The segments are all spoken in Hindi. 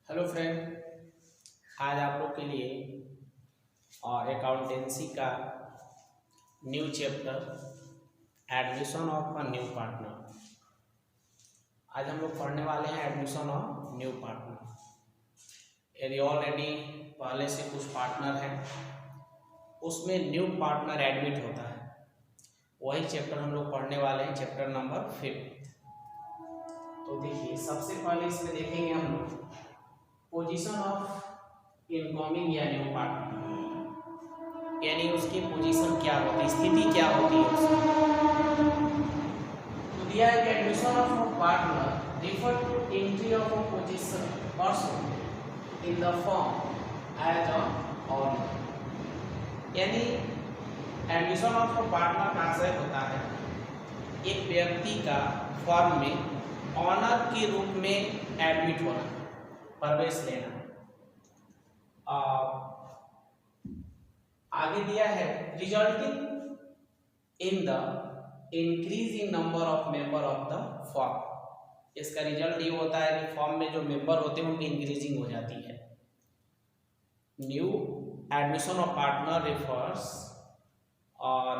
हेलो फ्रेंड, आज आप लोग के लिए अकाउंटेंसी का new chapter admission of a new partner. आज हम लोग पढ़ने वाले हैं एडमिशन ऑफ न्यू पार्टनर। यदि ऑलरेडी पहले से कुछ पार्टनर हैं उसमें न्यू पार्टनर एडमिट होता है, वही चैप्टर हम लोग पढ़ने वाले हैं, चैप्टर नंबर 5। तो देखिए, सबसे पहले इसमें देखेंगे हम लोग पोजीशन ऑफ इनकमिंग या न्यू पार्टनर, यानी उसकी पोजीशन क्या होती है, स्थिति क्या होती है उसकी। तो दिया है कि admission of a partner refer to entry of a position person in the firm as a owner. यानी एडमिशन ऑफ अ पार्टनर का आशय होता है एक व्यक्ति का फर्म में ऑनर के रूप में एडमिट होना, प्रवेश लेना। आगे दिया है resulting in the increase in number of member of the firm. इसका रिजल्ट ये होता है कि फर्म में जो मेंबर होते हैं उनकी इंक्रीजिंग हो जाती है। New admission of partner refers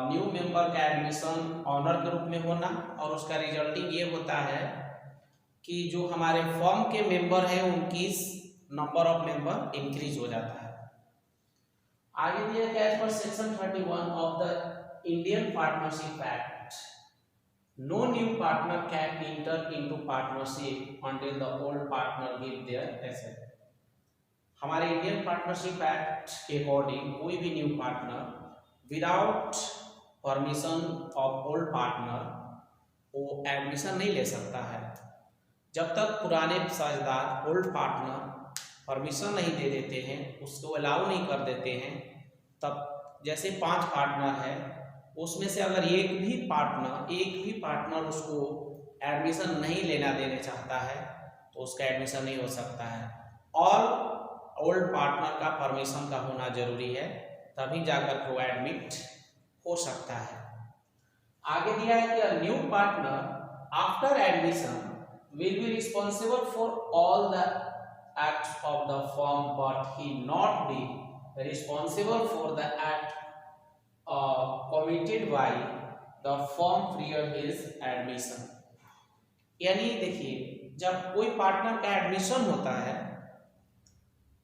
new member का एडमिशन ऑनर के रूप में होना, और उसका रिजल्टिंग ये होता है कि जो हमारे फर्म के मेंबर हैं उनकी नंबर ऑफ मेंबर इंक्रीज हो जाता है। आगे दिया है as per section 31 of the Indian Partnership Act, no new partner can enter into partnership until the old partner give their asset. हमारे इंडियन पार्टनरशिप एक्ट के अकॉर्डिंग कोई भी new partner without permission of old partner वो एडमिशन नहीं ले सकता है। जब तक पुराने साझेदार ओल्ड पार्टनर परमिशन नहीं दे देते हैं, उसको अलाउ नहीं कर देते हैं, तब जैसे 5 पार्टनर है उसमें से अगर एक भी पार्टनर उसको एडमिशन नहीं लेना देने चाहता है तो उसका एडमिशन नहीं हो सकता है। ऑल ओल्ड पार्टनर का परमिशन का होना जरूरी है, तभी जाकर वो एडमिट हो सकता है। आगे दिया है कि new partner after admission will be responsible for all the acts of the firm, but he not be responsible for the act committed by the firm prior his admission। यानी देखिए, जब कोई पार्टनर का एडमिशन होता है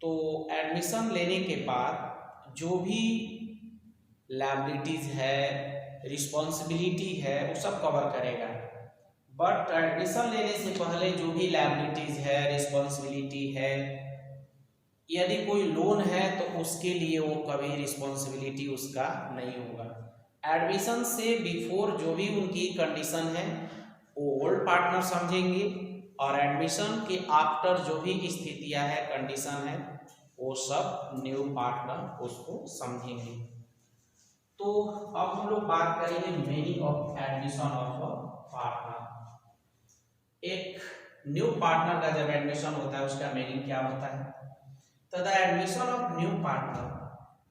तो एडमिशन लेने के बाद जो भी लायबिलिटीज है, रिस्पॉन्सिबिलिटी है, वो सब कवर करेगा। बट एडमिशन लेने से पहले जो भी लायबिलिटीज है, रिस्पॉन्सिबिलिटी है, यदि कोई लोन है तो उसके लिए वो कभी रिस्पॉन्सिबिलिटी उसका नहीं होगा। एडमिशन से बिफोर जो भी उनकी कंडीशन है वो ओल्ड पार्टनर समझेंगे, और एडमिशन के आफ्टर जो भी स्थितियां है, कंडीशन है, वो सब न्यू पार्टनर उसको समझेंगे। तो अब हम लोग बात करेंगे meaning of admission of a partner. एक न्यू पार्टनर का जब एडमिशन होता है उसका मीनिंग क्या होता है। तो the admission of new partner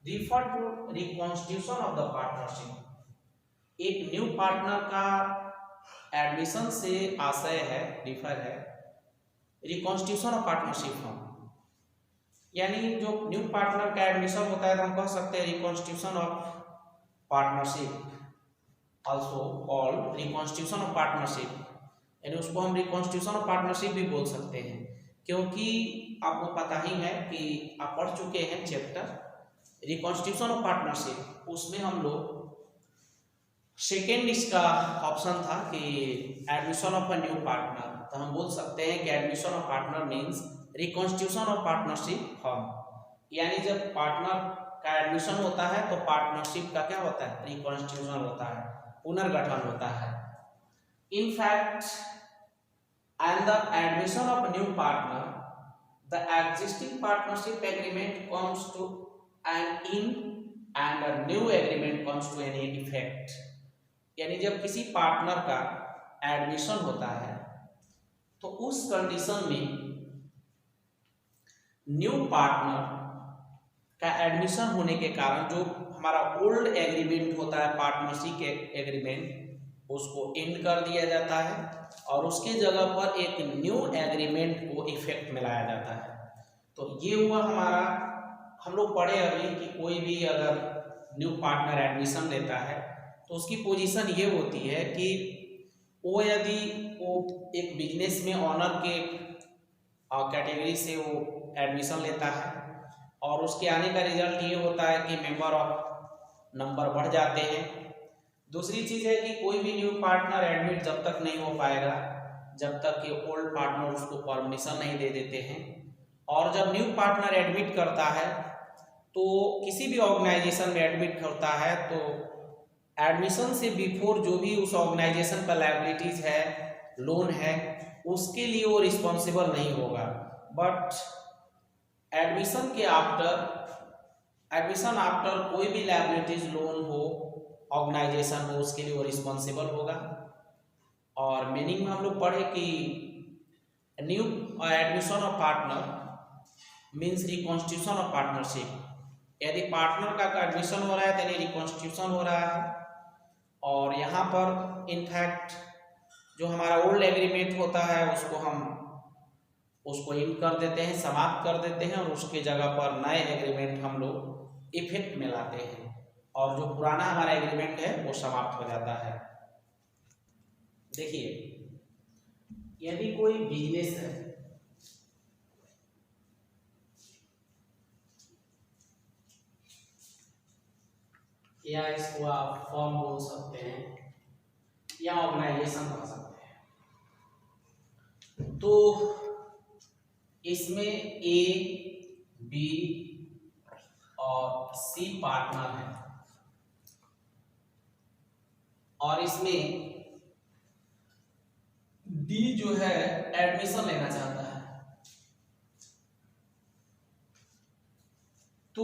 refer to reconstitution of the partnership. एक न्यू पार्टनर का एडमिशन से आशय है, रिफर है रिकॉन्स्टिट्यूशन ऑफ पार्टनरशिप फॉर्म। यानी जो न्यू पार्टनर का एडमिशन होता है तो हम कह सकते हैं reconstitution of partnership, also called reconstitution of partnership. यानी उसको हम रिकॉन्स्टिट्यूशन ऑफ पार्टनरशिप भी बोल सकते हैं, क्योंकि आपको पता ही है कि आप पढ़ चुके हैं चैप्टर रिकॉन्स्टिट्यूशन ऑफ पार्टनरशिप। उसमें हम लोग सेकेंड इसका ऑप्शन था कि admission of a new partner, तो हम बोल सकते हैं कि admission of partner means reconstitution of partnership form. यानी जब पार्टनर का एडमिशन होता है तो पार्टनरशिप का क्या होता है, रिकॉन्स्टिट्यूशन होता है, पुनर्गठन होता है। In fact, and the admission of a new partner, the existing partnership agreement comes to an end and a new agreement comes to an effect। यानी जब किसी पार्टनर का एडमिशन होता है तो उस कंडीशन में न्यू पार्टनर का एडमिशन होने के कारण जो हमारा ओल्ड एग्रीमेंट होता है, पार्टनरशिप एग्रीमेंट, उसको एंड कर दिया जाता है और उसके जगह पर एक न्यू एग्रीमेंट को इफेक्ट में लाया जाता है। तो ये हुआ हमारा, हम लोग पढ़े अभी कि कोई भी अगर न्यू पार्टनर एडमिशन लेता है तो उसकी पोजीशन ये होती है कि वो यदि वो एक बिजनेस में ऑनर के कैटेगरी से वो एडमिशन लेता है और उसके आने का रिजल्ट ये होता है कि मेंबर ऑफ नंबर बढ़ जाते हैं। दूसरी चीज़ है कि कोई भी न्यू पार्टनर एडमिट जब तक नहीं हो पाएगा जब तक कि ओल्ड पार्टनर उसको परमिशन नहीं दे देते हैं। और जब न्यू पार्टनर एडमिट करता है तो किसी भी ऑर्गेनाइजेशन में एडमिट करता है तो एडमिशन से बिफोर जो भी उस ऑर्गेनाइजेशन पर लायबिलिटीज है, लोन है, उसके लिए वो रिस्पॉन्सिबल नहीं होगा। बट एडमिशन आफ्टर कोई भी लायबिलिटीज, लोन हो, ऑर्गेनाइजेशन हो, उसके लिए वो रिस्पॉन्सिबल होगा। और मीनिंग में हम लोग पढ़े कि new admission of partner means reconstitution of partnership. यदि पार्टनर का एडमिशन हो रहा है तो रिकॉन्स्टिट्यूशन हो रहा है। और यहाँ पर इनफैक्ट जो हमारा ओल्ड एग्रीमेंट होता है उसको इंड कर देते हैं, समाप्त कर देते हैं और उसके जगह पर नए एग्रीमेंट हम लोग इफेक्ट में लाते हैं और जो पुराना हमारा एग्रीमेंट है वो समाप्त हो जाता है। देखिए, यदि कोई बिजनेस है या इसको आप फॉर्म बोल सकते हैं या ऑर्गेनाइजेशन बोल सकते हैं, तो इसमें ए, बी और सी पार्टनर है और इसमें डी जो है एडमिशन लेना चाहता है। तो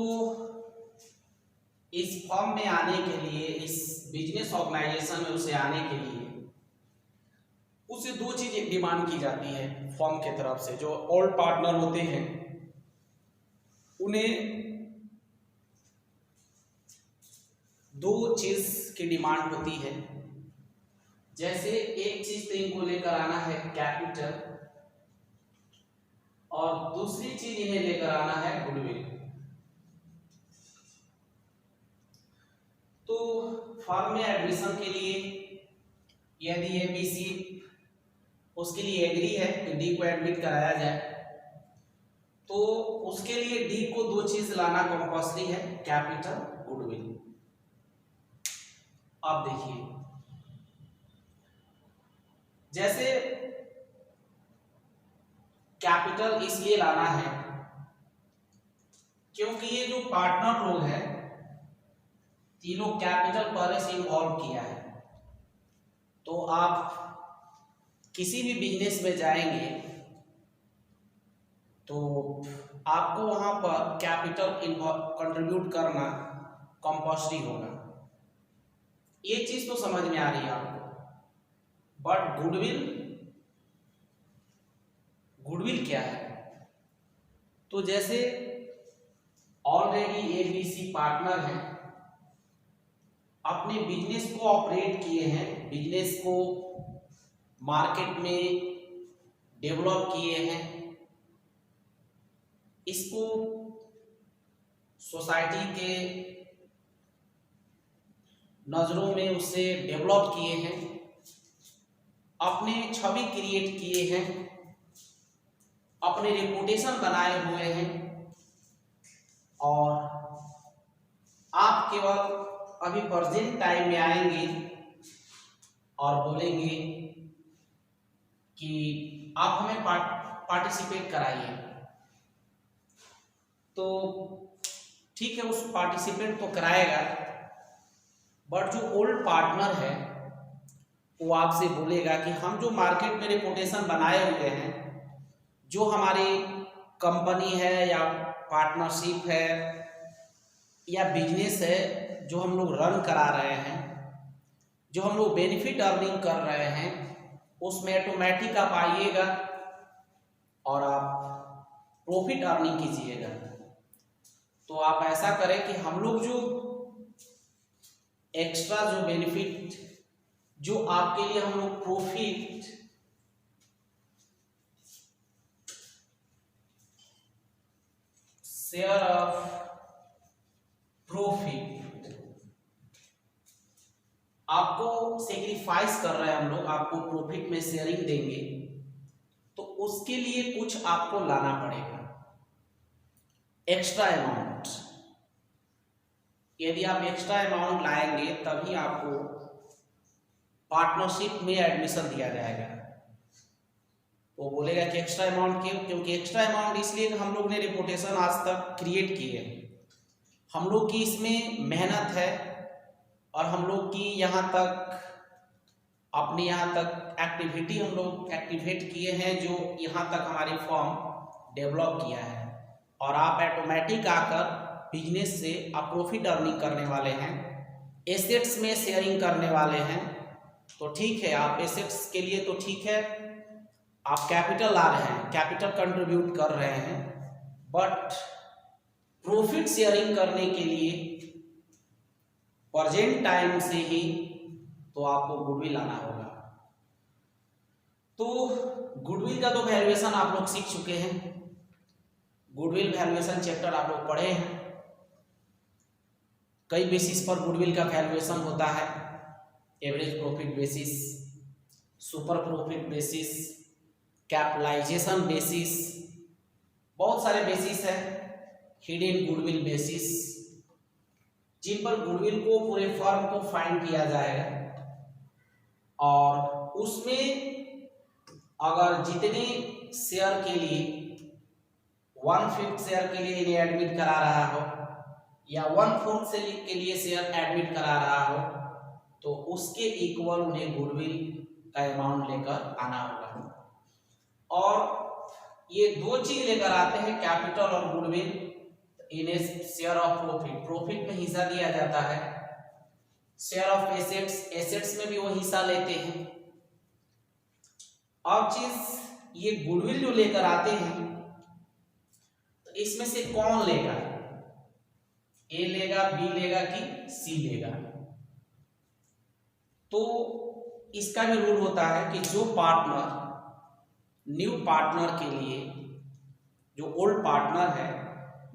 इस फॉर्म में आने के लिए, इस बिजनेस ऑर्गेनाइजेशन में उसे आने के लिए उसे दो चीजें डिमांड की जाती है फॉर्म के तरफ से। जो ओल्ड पार्टनर होते हैं उन्हें दो चीज की डिमांड होती है। जैसे एक चीज तो इनको लेकर आना है कैपिटल और दूसरी चीज इन्हें लेकर आना है गुडविल। तो फॉर्म में एडमिशन के लिए यदि एबीसी उसके लिए एग्री है कि डी को एडमिट कराया जाए तो उसके लिए डी को दो चीज लाना कंपल्सरी है, कैपिटल, गुडविल। अब देखिए, जैसे कैपिटल इसलिए लाना है क्योंकि ये जो पार्टनर लोग हैं तीनों कैपिटल पहले से इन्वॉल्व किया है। तो आप किसी भी बिजनेस में जाएंगे तो आपको वहां पर कैपिटल कंट्रीब्यूट करना कंपल्सरी होगा। ये चीज तो समझ में आ रही है आपको। बट गुडविल क्या है? तो जैसे ऑलरेडी एबीसी पार्टनर हैं, अपने बिजनेस को ऑपरेट किए हैं, बिजनेस को मार्केट में डेवलप किए हैं, इसको सोसाइटी के नजरों में उसे डेवलप किए हैं, अपने छवि क्रिएट किए हैं, अपने रेपुटेशन बनाए हुए हैं और आप केवल अभी प्रेजेंट टाइम में आएंगे और बोलेंगे कि आप हमें पार्टिसिपेट कराइए। तो ठीक है, उस पार्टिसिपेट तो कराएगा, बट जो ओल्ड पार्टनर है वो आपसे बोलेगा कि हम जो मार्केट में रेपुटेशन बनाए हुए हैं, जो हमारी कंपनी है या पार्टनरशिप है या बिजनेस है जो हम लोग रन करा रहे हैं, जो हम लोग बेनिफिट अर्निंग कर रहे हैं, उसमें ऑटोमेटिक आप आइएगा और आप प्रॉफिट अर्निंग कीजिएगा। तो आप ऐसा करें कि हम लोग जो एक्स्ट्रा जो बेनिफिट जो आपके लिए हम लोग प्रॉफिट शेयर ऑफ प्रॉफिट, आपको सेक्रीफाइस कर रहे हैं हम लोग, आपको प्रॉफिट में शेयरिंग देंगे, तो उसके लिए कुछ आपको लाना पड़ेगा एक्स्ट्रा अमाउंट। यदि आप एक्स्ट्रा अमाउंट लाएंगे तभी आपको पार्टनरशिप में एडमिशन दिया जाएगा। वो बोलेगा कि एक्स्ट्रा अमाउंट क्यों? क्योंकि एक्स्ट्रा अमाउंट इसलिए हम लोग ने रिपोर्टेशन आज तक क्रिएट की है, हम लोग की इसमें मेहनत है और हम लोग की यहाँ तक अपने यहाँ तक एक्टिविटी हम लोग एक्टिवेट किए हैं जो यहाँ तक हमारी फॉर्म डेवलप किया है, और आप ऑटोमेटिक आकर बिजनेस से आप प्रॉफिट अर्निंग करने वाले हैं, एसेट्स में शेयरिंग करने वाले हैं। तो ठीक है, आप एसेट्स के लिए तो ठीक है, आप कैपिटल ला रहे हैं, कैपिटल कंट्रीब्यूट कर रहे हैं, बट प्रॉफिट शेयरिंग करने के लिए प्रेजेंट टाइम से ही तो आपको गुडविल लाना होगा। तो गुडविल का तो वैल्यूएशन आप लोग सीख चुके हैं, गुडविल वैल्यूएशन चैप्टर आप लोग पढ़े हैं। कई बेसिस पर गुडविल का वैल्यूएशन होता है, average profit basis, super profit basis, capitalisation basis, बहुत सारे बेसिस है, हिडन गुडविल बेसिस, जिन पर गुडविल को पूरे फर्म को फाइंड किया जाएगा। और उसमें अगर जितने शेयर के लिए 1/5 शेयर के लिए इन्हें एडमिट करा रहा हो या 1/4 से के लिए शेयर एडमिट करा रहा हो, तो उसके इक्वल उन्हें गुडविल का अमाउंट लेकर आना होगा। और ये दो चीज लेकर आते हैं, कैपिटल और गुडविल, इन्हें शेयर ऑफ प्रॉफिट, प्रॉफिट में हिस्सा दिया जाता है, शेयर ऑफ एसेट्स, एसेट्स में भी वो हिस्सा लेते हैं। अब चीज ये गुडविल जो लेकर आते हैं, तो इसमें से कौन लेगा, ए लेगा, बी लेगा कि सी लेगा? तो इसका भी रूल होता है कि जो पार्टनर न्यू पार्टनर के लिए, जो ओल्ड पार्टनर है,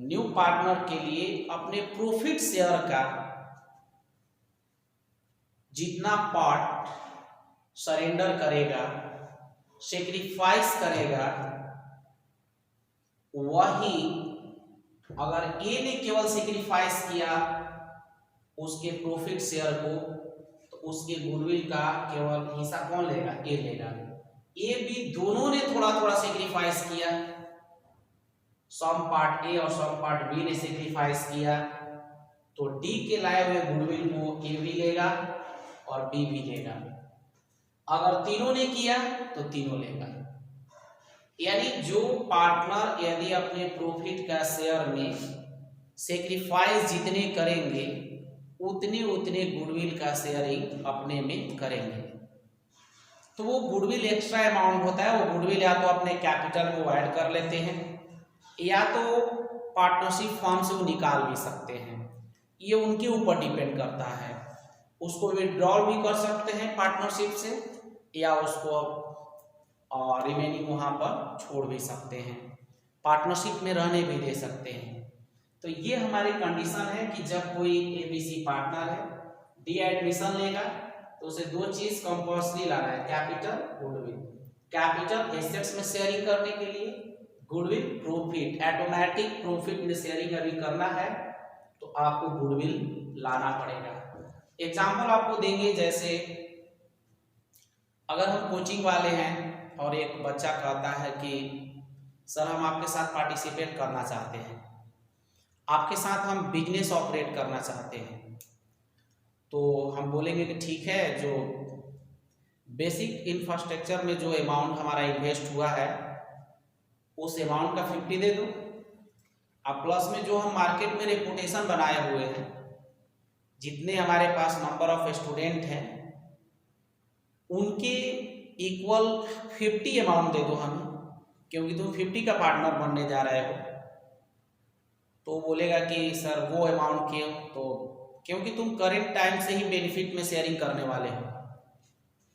न्यू पार्टनर के लिए अपने प्रॉफिट शेयर का जितना पार्ट सरेंडर करेगा, सेक्रीफाइस करेगा, वही अगर ए ने केवल सेक्रीफाइस किया उसके प्रॉफिट शेयर को, तो उसके गुडविल का केवल हिस्सा कौन लेगा? ए लेगा। ए बी दोनों ने थोड़ा थोड़ा सेक्रीफाइस किया, सम पार्ट ए और सम पार्ट बी ने सेक्रीफाइस किया, तो डी के लाए हुए गुडविल को ए भी लेगा और बी भी लेगा। अगर तीनों ने किया तो तीनों लेगा। यानी जो पार्टनर यदि अपने प्रॉफिट का शेयर में सेक्रीफाइस जितने करेंगे उतने उतने गुडविल का शेयरिंग अपने में करेंगे। तो वो गुडविल एक्स्ट्रा अमाउंट होता है, वो गुडविल या तो अपने कैपिटल में ऐड कर लेते हैं या तो पार्टनरशिप फॉर्म से वो निकाल भी सकते हैं, ये उनके ऊपर डिपेंड करता है। उसको विड्रॉल भी कर सकते हैं पार्टनरशिप से या उसको रिमेनिंग वहाँ पर छोड़ भी सकते हैं, पार्टनरशिप में रहने भी दे सकते हैं। तो ये हमारी कंडीशन है कि जब कोई एबीसी पार्टनर है, डी एडमिशन लेगा तो उसे दो चीज कंपल्सरी लाना है, कैपिटल, गुडविल। कैपिटल एसेट्स में शेयरिंग करने के लिए, गुडविल प्रॉफिट, ऑटोमेटिक प्रॉफिट में शेयरिंग अभी करना है तो आपको गुडविल लाना पड़ेगा। एग्जाम्पल आपको देंगे, जैसे अगर हम कोचिंग वाले हैं और एक बच्चा कहता है कि सर हम आपके साथ पार्टिसिपेट करना चाहते हैं, आपके साथ हम बिजनेस ऑपरेट करना चाहते हैं, तो हम बोलेंगे कि ठीक है, जो बेसिक इंफ्रास्ट्रक्चर में जो अमाउंट हमारा इन्वेस्ट हुआ है उस अमाउंट का 50 दे दो, अब प्लस में जो हम मार्केट में रेपुटेशन बनाए हुए हैं, जितने हमारे पास नंबर ऑफ स्टूडेंट हैं उनके इक्वल 50 अमाउंट दे दो हमें, क्योंकि तुम 50 का पार्टनर बनने जा रहे हो। तो बोलेगा कि सर वो अमाउंट क्यों? तो क्योंकि तुम करेंट टाइम से ही बेनिफिट में शेयरिंग करने वाले हो,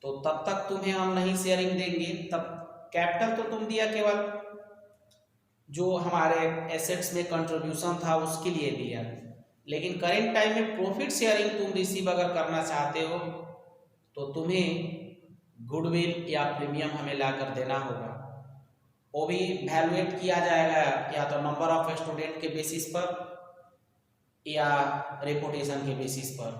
तो तब तक तुम्हें हम नहीं शेयरिंग देंगे, तब कैपिटल तो तुम दिया केवल, जो हमारे एसेट्स में कंट्रीब्यूशन था उसके लिए दिया, लेकिन करेंट टाइम में प्रॉफिट शेयरिंग तुम रिसीव अगर करना चाहते हो तो तुम्हें गुडविल या प्रीमियम हमें लाकर देना होगा। वो भी वैल्यूएट किया जाएगा या तो नंबर ऑफ स्टूडेंट के बेसिस पर या रेपुटेशन के बेसिस पर।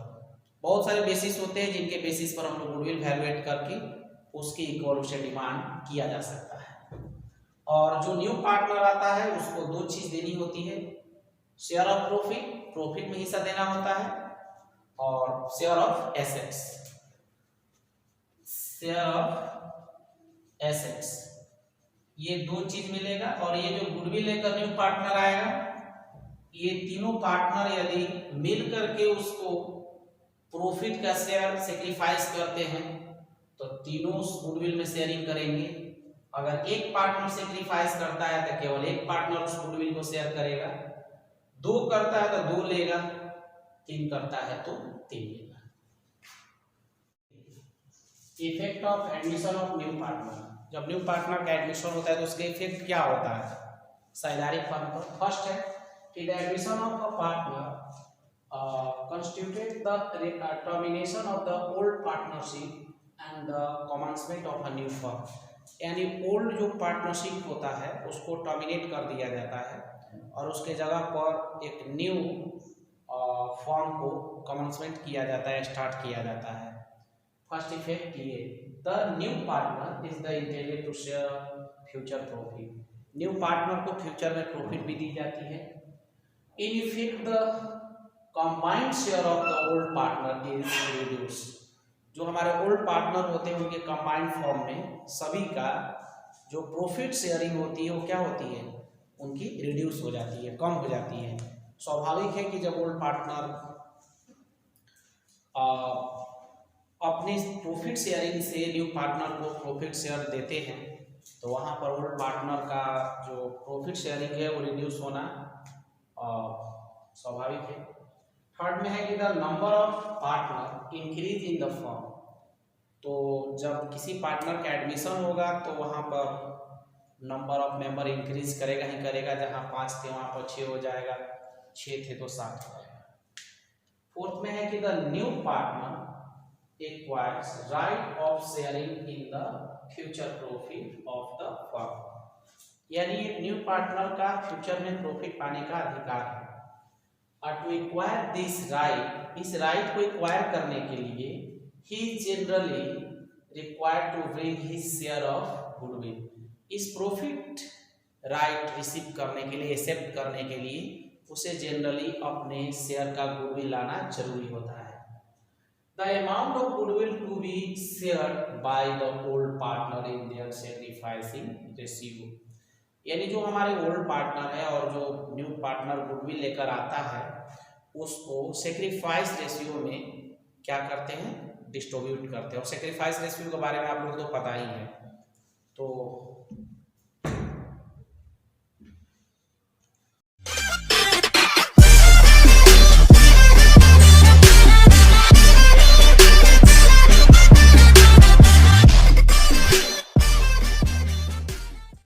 बहुत सारे बेसिस होते हैं जिनके बेसिस पर हम लोग गुडविल वैल्यूएट करके उसकी इक्वल से डिमांड किया जा सकता है। और जो न्यू पार्टनर आता है उसको दो चीज देनी होती है, शेयर ऑफ प्रॉफिट, प्रॉफिट में हिस्सा देना होता है, और share of assets, share of assets, ये दो चीज मिलेगा। और ये जो गुडविल लेकर न्यू पार्टनर आएगा, ये तीनों पार्टनर यदि मिल करके उसको प्रॉफिट का शेयर सेक्रीफाइस करते हैं तो तीनों उस गुडविल में शेयरिंग करेंगे। अगर एक पार्टनर सेक्रीफाइस करता है तो केवल एक पार्टनर उस गुडविल को शेयर करेगा, दो करता है तो दो लेगा, तीन करता है तो तीन लेगा। Effect of admission of new partner, जब न्यू पार्टनर का एडमिशन होता है तो उसका इफेक्ट क्या होता है सैलरी फर्म पर। फर्स्ट है कि the admission of a partner constituted the termination of the old partnership and the commencement of a new firm, यानी ओल्ड जो पार्टनरशिप होता है उसको टर्मिनेट कर दिया जाता है और उसके जगह पर एक न्यू फर्म को कमेंसमेंट किया जाता है, स्टार्ट किया जाता है। फर्स्ट इफेक्ट ये, the new partner is the intended to share future profit, new partner को फ्यूचर में प्रॉफिट भी दी जाती है। In effect the combined share of the old partner is reduced, जो हमारे ओल्ड पार्टनर होते हैं उनके कंबाइंड फॉर्म में सभी का जो प्रॉफिट शेयरिंग होती है वो क्या होती है, उनकी रिड्यूस हो जाती है, कम हो जाती है। स्वाभाविक है कि जब ओल्ड पार्टनर अपने प्रॉफिट शेयरिंग से न्यू पार्टनर को प्रॉफिट शेयर देते हैं तो वहाँ पर ओल्ड पार्टनर का जो प्रॉफिट शेयरिंग है वो रिड्यूस होना स्वाभाविक है। थर्ड में है कि the number of partner increase in the firm, तो जब किसी पार्टनर का एडमिशन होगा तो वहाँ पर नंबर ऑफ मेंबर इंक्रीज करेगा ही करेगा, जहाँ 5 थे वहाँ पर 6 हो जाएगा, 6 थे तो 7 हो जाएगा। फोर्थ में है कि the new partner acquires right of sharing in the future profit of the firm, यानी न्यू पार्टनर का फ्यूचर में प्रॉफिट पाने का अधिकार है। टू एक्वायर दिस राइट, इस राइट को एक्वायर करने के लिए ही generally required to bring his share of goodwill, इस प्रॉफिट राइट रिसीव करने के लिए, एक्सेप्ट करने के लिए उसे जनरली अपने शेयर का गुडविल लाना जरूरी होता है। The amount of goodwill to be shared by the old partner in their sacrificing ratio, यानी जो हमारे ओल्ड पार्टनर है और जो न्यू पार्टनर गुडविल लेकर आता है उसको सेक्रीफाइस रेशियो में क्या करते हैं, डिस्ट्रीब्यूट करते हैं। और सेक्रीफाइस रेशियो के बारे में आप लोग तो पता ही है, तो